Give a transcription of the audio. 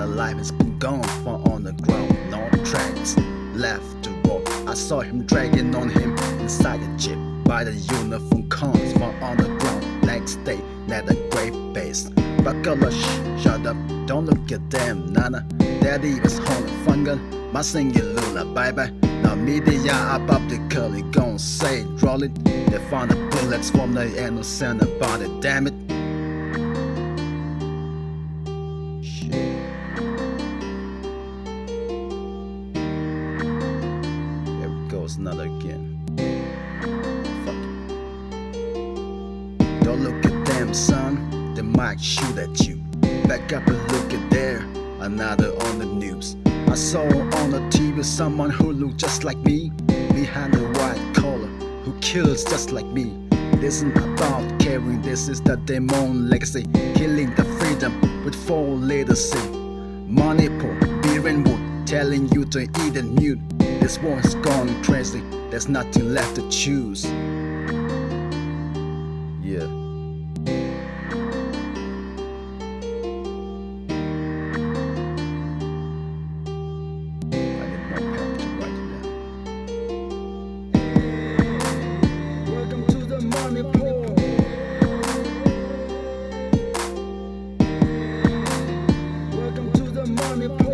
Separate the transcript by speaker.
Speaker 1: alive has been gone, far on the ground, no tracks left to walk. I saw him dragging on him inside a jeep by the uniform cones, far on the ground. Next day, at a great base. Buckle shut up, don't look at them, nana. Daddy was home, fun gun, my singing lullaby. Now media are publicly gon' say roll it. They found the bullets from the innocent about it, damn it. Shit. Here it goes, another again. Fuck it. Don't look at them, son, they might shoot at you. Back up and look at there, another on the news. I saw on the TV someone who looked just like me, behind the white collar, who kills just like me. This isn't about caring, this is the demon legacy, killing the freedom with 4 letters C. Money, poor, beer and wood, telling you to eat and mute. This war has gone crazy, there's nothing left to choose. Yeah.
Speaker 2: Welcome to the money pool.